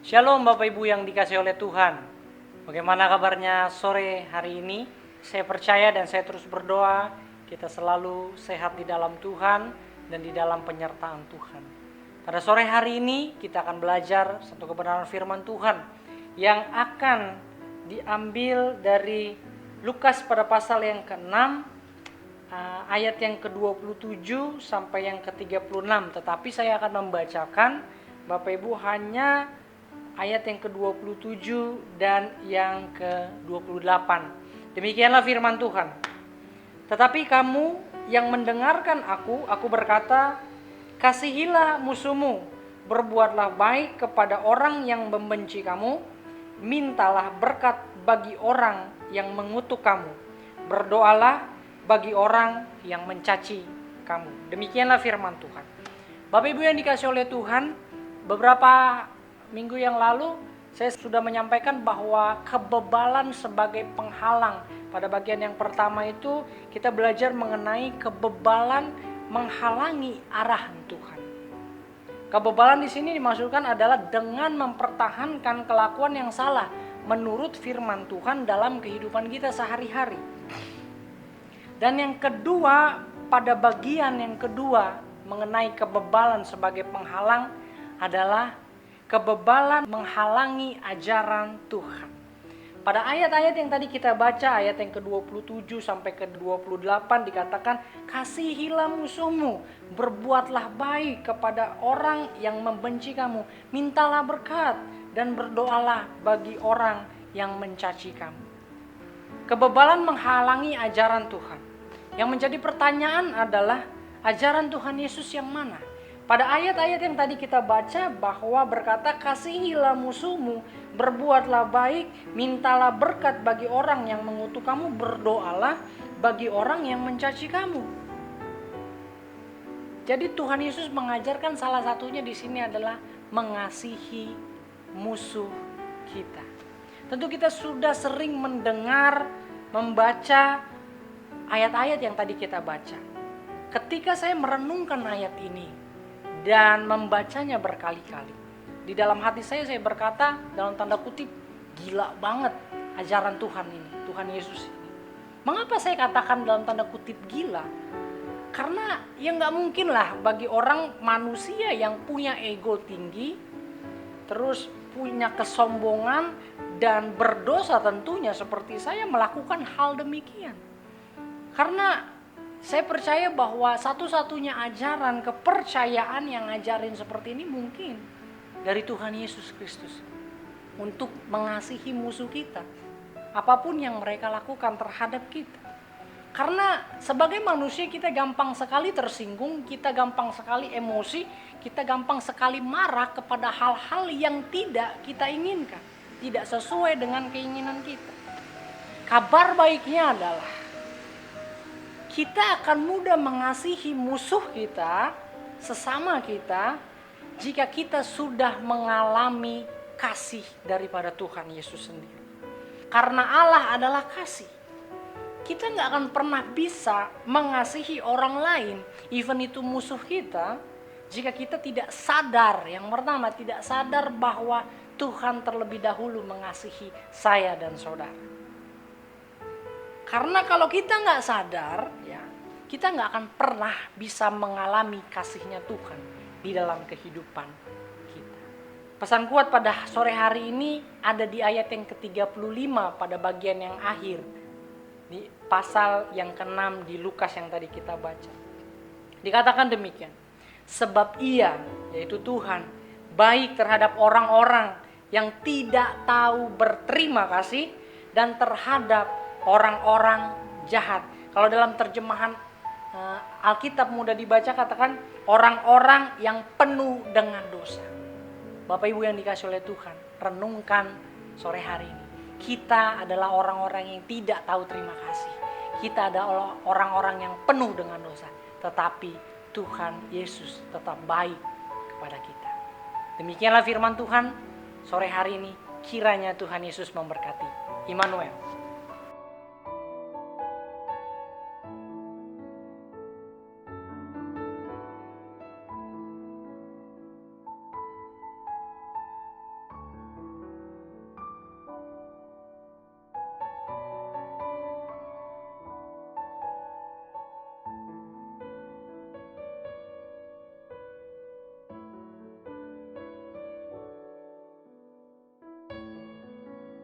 Shalom Bapak Ibu yang dikasih oleh Tuhan. Bagaimana kabarnya sore hari ini? Saya percaya dan saya terus berdoa kita selalu sehat di dalam Tuhan dan di dalam penyertaan Tuhan. Pada sore hari ini kita akan belajar satu kebenaran firman Tuhan yang akan diambil dari Lukas pada pasal yang ke-6 ayat yang ke-27 sampai yang ke-36. Tetapi saya akan membacakan Bapak Ibu hanya ayat yang ke-27 dan yang ke-28. Demikianlah firman Tuhan. Tetapi kamu yang mendengarkan aku berkata, kasihilah musuhmu, berbuatlah baik kepada orang yang membenci kamu, mintalah berkat bagi orang yang mengutuk kamu, berdoalah bagi orang yang mencaci kamu. Demikianlah firman Tuhan. Bapak Ibu yang dikasih oleh Tuhan, beberapa minggu yang lalu saya sudah menyampaikan bahwa kebebalan sebagai penghalang. Pada bagian yang pertama itu kita belajar mengenai kebebalan menghalangi arahan Tuhan. Kebebalan di sini dimaksudkan adalah dengan mempertahankan kelakuan yang salah menurut firman Tuhan dalam kehidupan kita sehari-hari. Dan yang kedua, pada bagian yang kedua mengenai kebebalan sebagai penghalang adalah kebebalan menghalangi ajaran Tuhan. Pada ayat-ayat yang tadi kita baca, ayat yang ke-27 sampai ke-28 dikatakan, kasihilah musuhmu, berbuatlah baik kepada orang yang membenci kamu, mintalah berkat dan berdoalah bagi orang yang mencaci kamu. Kebebalan menghalangi ajaran Tuhan. Yang menjadi pertanyaan adalah ajaran Tuhan Yesus yang mana? Pada ayat-ayat yang tadi kita baca bahwa berkata kasihilah musuhmu, berbuatlah baik, mintalah berkat bagi orang yang mengutuk kamu, berdoalah bagi orang yang mencaci kamu. Jadi Tuhan Yesus mengajarkan salah satunya di sini adalah mengasihi musuh kita. Tentu kita sudah sering mendengar, membaca ayat-ayat yang tadi kita baca. Ketika saya merenungkan ayat ini dan membacanya berkali-kali, di dalam hati saya berkata dalam tanda kutip, gila banget ajaran Tuhan ini, Tuhan Yesus ini. Mengapa saya katakan dalam tanda kutip gila? Karena ya gak mungkin lah bagi orang manusia yang punya ego tinggi, terus punya kesombongan dan berdosa tentunya seperti saya melakukan hal demikian. Karena saya percaya bahwa satu-satunya ajaran kepercayaan yang ngajarin seperti ini mungkin dari Tuhan Yesus Kristus. Untuk mengasihi musuh kita, apapun yang mereka lakukan terhadap kita. Karena sebagai manusia kita gampang sekali tersinggung, kita gampang sekali emosi, kita gampang sekali marah kepada hal-hal yang tidak kita inginkan, tidak sesuai dengan keinginan kita. Kabar baiknya adalah kita akan mudah mengasihi musuh kita, sesama kita, jika kita sudah mengalami kasih daripada Tuhan Yesus sendiri. Karena Allah adalah kasih. Kita gak akan pernah bisa mengasihi orang lain, even itu musuh kita, jika kita tidak sadar, yang pertama tidak sadar bahwa Tuhan terlebih dahulu mengasihi saya dan saudara. Karena kalau kita gak sadar, ya, kita gak akan pernah bisa mengalami kasihnya Tuhan di dalam kehidupan kita. Pesan kuat pada sore hari ini ada di ayat yang ke-35 pada bagian yang akhir. Di pasal yang ke-6 di Lukas yang tadi kita baca. Dikatakan demikian. Sebab ia, yaitu Tuhan, baik terhadap orang-orang yang tidak tahu berterima kasih dan terhadap orang-orang jahat. Kalau dalam terjemahan Alkitab mudah dibaca katakan orang-orang yang penuh dengan dosa. Bapak Ibu yang dikasih oleh Tuhan, renungkan sore hari ini. Kita adalah orang-orang yang tidak tahu terima kasih. Kita adalah orang-orang yang penuh dengan dosa. Tetapi Tuhan Yesus tetap baik kepada kita. Demikianlah firman Tuhan sore hari ini. Kiranya Tuhan Yesus memberkati. Immanuel.